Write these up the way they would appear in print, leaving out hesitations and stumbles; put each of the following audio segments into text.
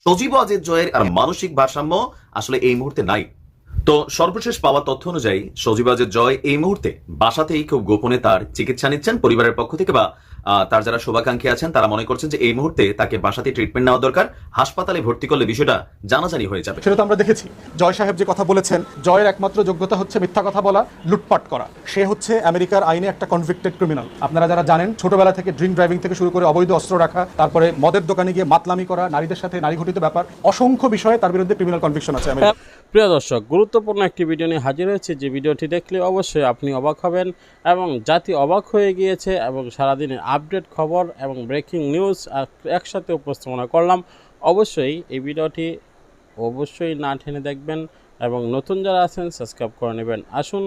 সজীব ওয়াজেদ জয়ের আর মানসিক ভারসাম্য আসলে এই মুহূর্তে নাই। তো সর্বশেষ পাওয়া তথ্য অনুযায়ী সজীব ওয়াজেদ জয় এই মুহূর্তে বাসাতেই খুব গোপনে তার চিকিৎসা নিচ্ছেন পরিবারের পক্ষ থেকে, বা তার যারা শুভাকাঙ্ক্ষী আছেন তারা মনে করছেন যে এই মুহূর্তে তাকে বাসাতে ট্রিটমেন্ট নেওয়া দরকার, হাসপাতালে ভর্তি করলে বিষয়টা জানাজানি হয়ে যাবে। সেটা তো আমরা দেখেছি। জয় সাহেব যে কথা বলেছেন, জয়ের একমাত্র যোগ্যতা হচ্ছে মিথ্যা কথা বলা, লুটপাট করা। সে হচ্ছে আমেরিকার আইনে একটা কনভিক্টেড ক্রিমিনাল। আপনারা যারা জানেন, ছোটবেলা থেকে ড্রিঙ্ক ড্রাইভিং থেকে শুরু করে অবৈধ অস্ত্র রাখা, তারপরে মদের দোকানে গিয়ে মাতলামি করা, নারীদের সাথে নারী ঘটিত ব্যাপার, অসংখ্য বিষয়ে তার বিরুদ্ধে ক্রিমিনাল কনভিকশন আছে। প্রিয় দর্শক, গুরুত্বপূর্ণ একটি ভিডিও নিয়ে হাজির হয়েছে, যে ভিডিওটি দেখলে অবশ্যই আপনি অবাক হবেন এবং জাতি অবাক হয়ে গিয়েছে, এবং সারাদিনের আপডেট খবর এবং ব্রেকিং নিউজ একসাথে উপস্থাপনা করলাম। অবশ্যই এই ভিডিওটি অবশ্যই না টেনে দেখবেন এবং নতুন যারা আছেন সাবস্ক্রাইব করে নেবেন। আসুন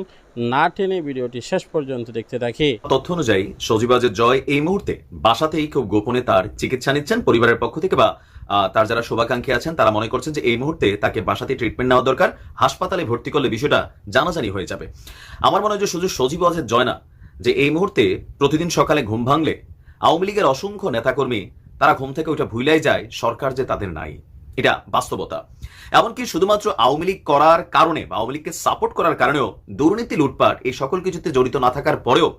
না টেনে ভিডিওটি শেষ পর্যন্ত দেখতে থাকি। তথ্য অনুযায়ী সজীব ওয়াজেদ জয় এই মুহূর্তে বাসাতেই খুব গোপনে তার চিকিৎসা নিচ্ছেন পরিবারের পক্ষ থেকে, বা তার যারা শুভাকাঙ্ক্ষী আছেন তারা মনে করছেন যে এই মুহূর্তে তাকে বাসাতে ট্রিটমেন্ট নেওয়া দরকার, হাসপাতালে ভর্তি করলে বিষয়টা জানাজানি হয়ে যাবে। আমার মনে হয় যে শুধু সজীব ওয়াজেদ জয় না, যে এই মুহূর্তে প্রতিদিন সকালে ঘুম ভাঙলে আওয়ামী লীগের অসংখ্য নেতাকর্মী তারা ঘুম থেকে ওইটা ভুলাই যায় সরকার যে তাদের নাই, এটা বাস্তবতা। এমনকি শুধুমাত্র আওয়ামী লীগ করার কারণে বা আওয়ামী লীগকে সাপোর্ট করার কারণেও দুর্নীতি, লুটপাট এই সকল কিছুতে জড়িত না থাকার পরেও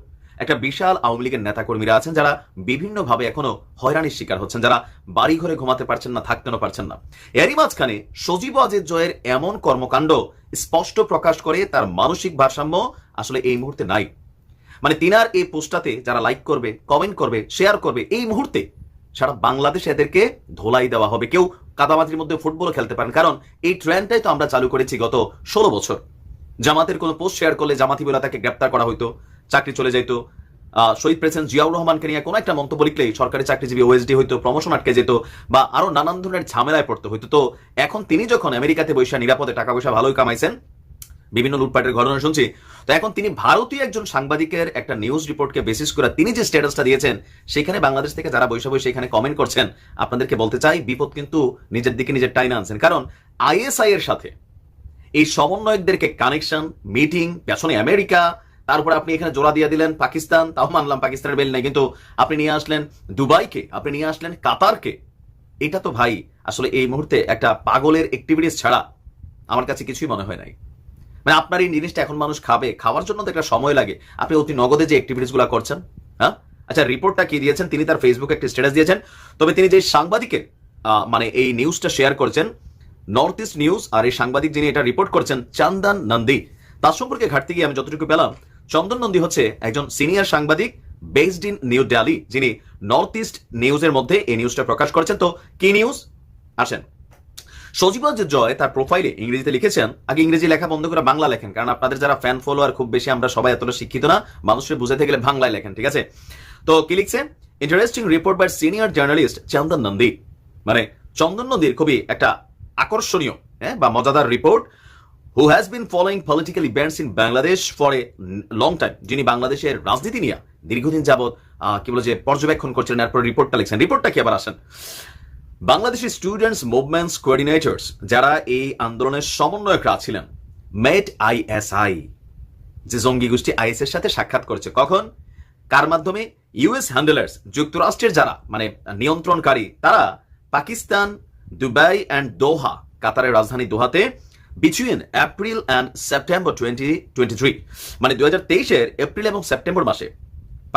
একটা বিশাল আওয়ামী লীগের নেতাকর্মীরা আছেন যারা বিভিন্নভাবে এখনো হয়রানির শিকার হচ্ছেন, যারা বাড়ি ঘরে ঘুমাতে পারছেন না, থাকতেও পারছেন না। এরই মাঝখানে সজীব ওয়াজেদ জয়ের এমন কর্মকাণ্ড স্পষ্ট প্রকাশ করে তার মানসিক ভারসাম্য আসলে এই মুহূর্তে নাই। মানে তিনার এই পোস্টটাতে যারা লাইক করবে, কমেন্ট করবে, শেয়ার করবে, এই মুহূর্তে সারা বাংলাদেশ এদেরকে ধোলাই দেওয়া হবে। কেউ কাদামাটির মধ্যে ফুটবলও খেলতে পারেন, কারণ এই ট্রেন্ডটাই তো আমরা চালু করেছি গত 16 বছর। জামাতের কোনো পোস্ট শেয়ার করলে জামাতি বলে তাকে গ্রেপ্তার করা হইতো, চাকরি চলে যাইতো। শহীদ প্রেসিডেন্ট জিয়াউর রহমানকে নিয়ে কোনো একটা মন্তব্য লিখলেই সরকারি চাকরিজীবী ওএসডি হইতো, প্রমোশন আটকে যেত, বা আরো নানান ধরনের ঝামেলায় পড়তে হইতো। তো এখন তিনি যখন আমেরিকাতে বসে নিরাপদে টাকা পয়সা ভালোই কামাইছেন, বিভিন্ন লুটপাটের ঘটনা শুনছি, তো এখন তিনি ভারতীয় একজন সাংবাদিকের একটা নিউজ রিপোর্টকে বেসিস করে তিনি যে স্ট্যাটাসটা দিয়েছেন, সেখানে বাংলাদেশ থেকে যারা বৈশা বসে এখানে কমেন্ট করছেন, আপনাদেরকে বলতে চাই বিপদ কিন্তু নিজের দিকে নিজের টাইনা আনছেন। কারণ আইএসআই এর সাথে এই সমন্বয়কদেরকে কানেকশন, মিটিং, পেছনে আমেরিকা, তারপরে আপনি এখানে জোড়া দিয়ে দিলেন পাকিস্তান, তাও মানলাম পাকিস্তানের বেল নাই, কিন্তু আপনি নিয়ে আসলেন দুবাইকে, আপনি নিয়ে আসলেন কাতারকে। এটা তো ভাই আসলে এই মুহূর্তে একটা পাগলের অ্যাক্টিভিটিস ছাড়া আমার কাছে কিছুই মনে হয় নাই। মানে আপনার এই জিনিসটা এখন মানুষ খাবে, খাওয়ার জন্য তো একটা সময় লাগে, আপনি অতি নগদে যে অ্যাক্টিভিটিস গুলো করছেন। হ্যাঁ, আচ্ছা, রিপোর্টটা কি দিয়েছেন তিনি? তার ফেসবুকে একটা স্ট্যাটাস দিয়েছেন। তবে তিনি যে সাংবাদিকের মানে এই নিউজটা শেয়ার করছেন, নর্থ ইস্ট নিউজ, আর এই সাংবাদিক যিনি এটা রিপোর্ট করছেন চন্দন নন্দী, তার সম্পর্কে ঘাটতে গিয়ে আমি যতটুকু পেলাম, চন্দন নন্দী হচ্ছে একজন সিনিয়র সাংবাদিক বেসড ইন নিউ দিল্লি, যিনি নর্থ ইস্ট নিউজের মধ্যে এই নিউজটা প্রকাশ করছেন। তো কি নিউজ? আসেন। সজীব ওয়াজেদ জয় তার প্রোফাইলে ইংরেজিতে লিখেছেন, আগে ইংরেজি লেখা বন্ধ করে বাংলা লেখেন, কারণ আপনাদের যারা ফ্যান ফলোয়ার খুব বেশি, আমরা সবাই এতটা শিক্ষিত না, মানুষকে বুঝাতে গেলে বাংলায় লেখেন, ঠিক আছে? তো কি লিখছেন? Interesting report by senior journalist Chandan Nandi. মানে চন্দন নন্দীর খুবই একটা আকর্ষণীয় বা মজাদার রিপোর্ট। Who has been following political events in Bangladesh for a long time, যিনি বাংলাদেশের রাজনীতি নিয়ে দীর্ঘদিন যাবৎ কি বলে যে পর্যবেক্ষণ করছিলেন, এরপর রিপোর্টটা লিখছেন। রিপোর্টটা কি আবার আসেন। বাংলাদেশি স্টুডেন্টস মুভমেন্টস কোঅর্ডিনেটর্স, যারা এই আন্দোলনের সমন্বয়করা ছিলেন, মেট আইএসআই, যে জঙ্গি গোষ্ঠী আইএস এর সাথে সাক্ষাৎ করেছে। কখন, কার মাধ্যমে? ইউএস হ্যান্ডলার্স, যুক্তরাষ্ট্রের যারা মানে নিয়ন্ত্রণকারী, তারা পাকিস্তান, দুবাই অ্যান্ড দোহা, কাতারের রাজধানী দোহাতে বিটুইন এপ্রিল অ্যান্ড সেপ্টেম্বর 2023, মানে 2023-এর এপ্রিল এবং সেপ্টেম্বর মাসে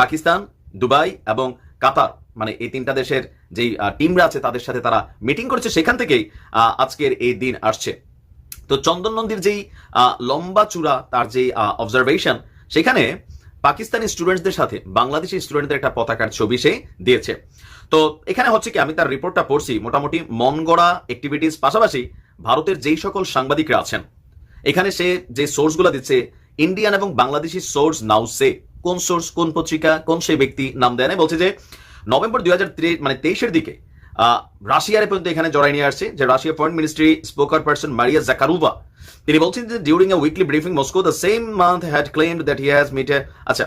পাকিস্তান, দুবাই এবং কাতার, মানে এই তিনটা দেশের যেই টিমরা আছে তাদের সাথে তারা মিটিং করেছে। সেখান থেকেই আজকের এই দিন আসছে। তো চন্দন নন্দীর যেই লম্বা চূড়া তার যেই অবজারভেশন, সেখানে পাকিস্তানি স্টুডেন্টসদের সাথে বাংলাদেশি স্টুডেন্টদের একটা পতাকার ছবি সে দিয়েছে। তো এখানে হচ্ছে কি, আমি তার রিপোর্টটা পড়ছি, মোটামুটি মন গড়া অ্যাক্টিভিটিস পাশাপাশি ভারতের যেই সকল সাংবাদিকরা আছেন, এখানে সে যে সোর্সগুলো দিচ্ছে, ইন্ডিয়ান এবং বাংলাদেশি সোর্স নাও সে, কোন সোর্স, কোন পত্রিকা, কোন সেই ব্যক্তি নাম দেয় না, বলছে যে নভেম্বর 2023-এর দিকে রাশিয়ার পর্যন্ত এখানে জড়াই নিয়ে আসছে, যে Russia foreign ministry spokesperson Maria Zakharova, তিনি বলছেন যে during a weekly briefing Moscow the same month had claimed that he has met, আচ্ছা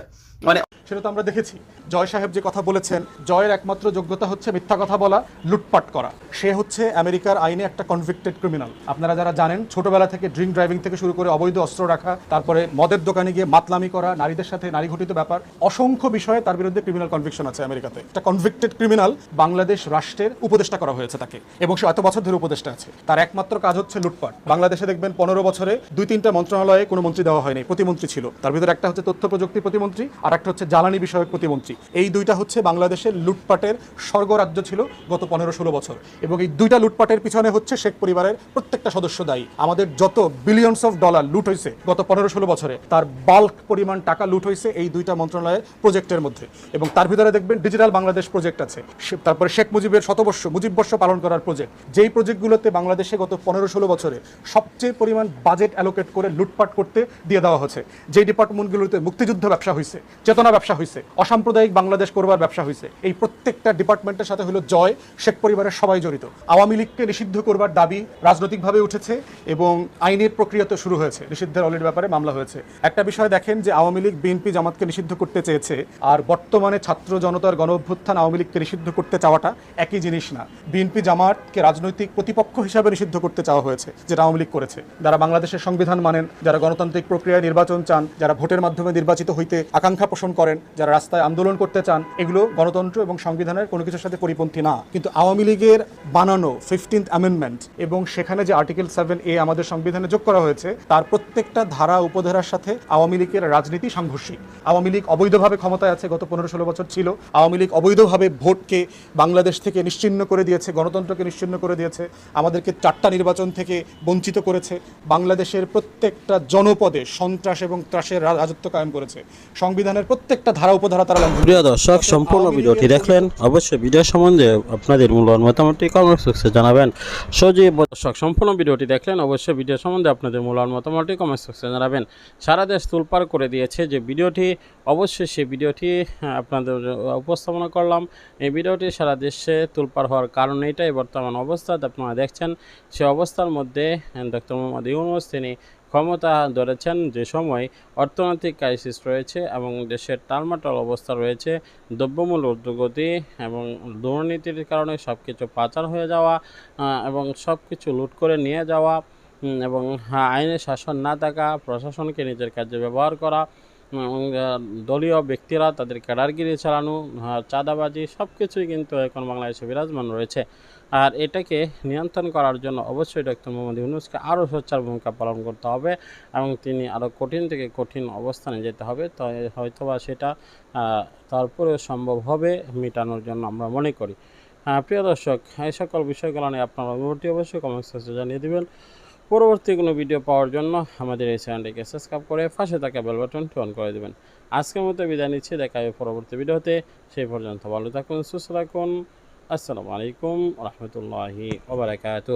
মানে সেটা তো আমরা দেখেছি। জয় সাহেব যে কথা বলেছেন, জয়ের একমাত্র যোগ্যতা হচ্ছে মিথ্যা কথা বলা, লুটপাট করা। সে হচ্ছে আমেরিকার আইনে একটা কনভিক্টেড ক্রিমিনাল। আপনারা যারা জানেন, ছোটবেলা থেকে ড্রিঙ্ক ড্রাইভিং থেকে শুরু করে অবৈধ অস্ত্র রাখা, তারপরে মদের দোকানে গিয়ে মাতলামি করা, নারীদের সাথে নারী ঘটিত ব্যাপার, অসংখ্য বিষয়ে তার বিরুদ্ধে ক্রিমিনাল কনভিকশন আছে আমেরিকাতে। একটা কনভিক্টেড ক্রিমিনাল, বাংলাদেশ রাষ্ট্রের উপদেষ্টা করা হয়েছে তাকে, এবং সে এত বছর ধরে উপদেষ্টা আছে। তার একমাত্র কাজ হচ্ছে লুটপাট। বাংলাদেশে দেখবেন 15 বছরে 2-3টা মন্ত্রণালয়ে কোনো মন্ত্রী দেওয়া হয়নি, প্রতিমন্ত্রী ছিল। তার ভিতরে একটা হচ্ছে তথ্য প্রযুক্তি প্রতিমন্ত্রী, আর একটা হচ্ছে জ্বালানি বিষয়ক প্রতিমন্ত্রী। এই দুইটা হচ্ছে বাংলাদেশের লুটপাটের স্বর্গরাজ্য ছিল গত 15-16 বছর। এবং এই দুইটা লুটপাটের পিছনে হচ্ছে শেখ পরিবারের প্রত্যেকটা সদস্য দায়ী। আমাদের যত বিলিয়নস অফ ডলার লুট হয়েছে গত 15-16 বছরে, তার বাল্ক পরিমাণ টাকা লুট হয়েছে এই দুইটা মন্ত্রণালয়ের প্রজেক্টের মধ্যে। এবং তার ভিতরে দেখবেন ডিজিটাল বাংলাদেশ প্রজেক্ট আছে, তারপরে শেখ মুজিবের শতবর্ষ মুজিববর্ষ পালন করার প্রজেক্ট। যেই প্রজেক্টগুলোতে বাংলাদেশে গত 15-16 বছরে সবচেয়ে পরিমাণ বাজেট অ্যালোকেট করে লুটপাট করতে দিয়ে দেওয়া হচ্ছে। যেই ডিপার্টমেন্টগুলোতে মুক্তিযুদ্ধ ব্যবসা হয়েছে, চেতনা ব্যবসা হয়েছে, অসাম্প্রদায়িক বাংলাদেশ করবার ব্যবসা হয়েছে, এই প্রত্যেকটা ডিপার্টমেন্টের সাথে হলো জয়, শেখ পরিবারের সবাই জড়িত। আওয়ামী লীগকে নিষিদ্ধ করবার দাবি রাজনৈতিকভাবে উঠেছে এবং আইনের প্রক্রিয়া তো শুরু হয়েছে, নিষিদ্ধের অলরেডি ব্যাপারে মামলা হয়েছে। একটা বিষয় দেখেন যে আওয়ামী লীগ বিএনপি জামাতকে নিষিদ্ধ করতে চেয়েছে, আর বর্তমানে ছাত্র জনতার গণ অভ্যুত্থান আওয়ামী লীগকে নিষিদ্ধ করতে চাওয়াটা একই জিনিস না। বিএনপি জামাতকে রাজনৈতিক প্রতিপক্ষ হিসাবে নিষিদ্ধ করতে চাওয়া হয়েছে, যেটা আওয়ামী লীগ করেছে। যারা বাংলাদেশের সংবিধান মানেন, যারা গণতান্ত্রিক প্রক্রিয়ায় নির্বাচন চান, যারা ভোটের মাধ্যমে নির্বাচিত হইতে আকাঙ্ক্ষা পোষণ করেন, যারা রাস্তায় আন্দোলন করতে চান, এগুলো গণতন্ত্র এবং সংবিধানের কোনো কিছুর সাথে পরিপন্থী না। কিন্তু আওয়ামী লীগের বানানো 15th অ্যামেন্ডমেন্ট এবং সেখানে যে আর্টিকেল 7A আমাদের সংবিধানে যোগ করা হয়েছে, তার প্রত্যেকটা ধারা উপধারার সাথে আওয়ামী লীগের রাজনীতি সাংঘর্ষিক। আওয়ামী লীগ অবৈধভাবে ক্ষমতায় আছে, গত 15-16 বছর ছিল। আওয়ামী লীগ অবৈধভাবে ভোটকে বাংলাদেশ থেকে নিশ্চিহ্ন করে দিয়েছে, গণতন্ত্রকে নিশ্চিহ্ন করে দিয়েছে, আমাদেরকে 4টা নির্বাচন থেকে বঞ্চিত করেছে, বাংলাদেশের প্রত্যেকটা জনপদে সন্ত্রাস এবং ত্রাসের রাজত্ব কায়েম করেছে। সংবিধানের প্রত্যেকটা ধারা উপধারা তারা লঙ্ঘন। প্রিয় দর্শক, সম্পূর্ণ ভিডিওটি দেখলেন, অবশ্যই ভিডিও সম্বন্ধে আপনাদের মূল্যবান মতামতটি কমেন্ট বক্সে জানাবেন। সজীব দর্শক, সম্পূর্ণ ভিডিওটি দেখলেন, অবশ্যই ভিডিও সম্বন্ধে আপনাদের মূল্যবান মতামতটি কমেন্ট বক্সে জানাবেন। সারা দেশ তোলপাড় করে দিয়েছে যে ভিডিওটি, অবশ্যই সেই ভিডিওটি আপনাদের উপস্থাপনা করলাম। এই ভিডিওটি সারা দেশে তোলপাড় হওয়ার কারণ এটাই, বর্তমান অবস্থা আপনারা দেখছেন। সে অবস্থার মধ্যে ডক্টর মোহাম্মদ ইউনূস তিনি ক্ষমতা ধরেছেন যে সময় অর্থনৈতিক ক্রাইসিস রয়েছে এবং দেশের টালমাটাল অবস্থা রয়েছে, দ্রব্যমূল্য ঊর্ধ্বগতি এবং দুর্নীতির কারণে সব কিছু পাচার হয়ে যাওয়া এবং সব কিছু লুট করে নিয়ে যাওয়া এবং আইনের শাসন না থাকা, প্রশাসনকে নিজের কাজে ব্যবহার করা, দলীয় ব্যক্তিরা তাদের ক্যাডারগিরি চালানো, চাঁদাবাজি, সব কিছুই কিন্তু এখন বাংলাদেশে বিরাজমান রয়েছে। আর এটাকে নিয়ন্ত্রণ করার জন্য অবশ্যই ডক্টর মোহাম্মদ ইউনূসকে আরও সোচ্চার ভূমিকা পালন করতে হবে এবং তিনি আরও কঠিন থেকে কঠিন অবস্থানে যেতে হবে। তো হয়তোবা সেটা তারপরে সম্ভব হবে মেটানোর জন্য আমরা মনে করি। প্রিয় দর্শক, এই সকল বিষয়গুলো নিয়ে আপনার অনুভূতি অবশ্যই কমেন্ট সেকশনে জানিয়ে দেবেন। পরবর্তী কোনো ভিডিও পাওয়ার জন্য আমাদের এই চ্যানেলটিকে সাবস্ক্রাইব করে পাশে থাকা বেল বাটনটি অন করে দেবেন। আজকের মতো বিদায় নিচ্ছি, দেখা হবে পরবর্তী ভিডিওতে। সেই পর্যন্ত ভালো থাকুন, সুস্থ থাকুন। আসসালামু আলাইকুম ওয়া রাহমাতুল্লাহি ওয়া বারাকাতুহু।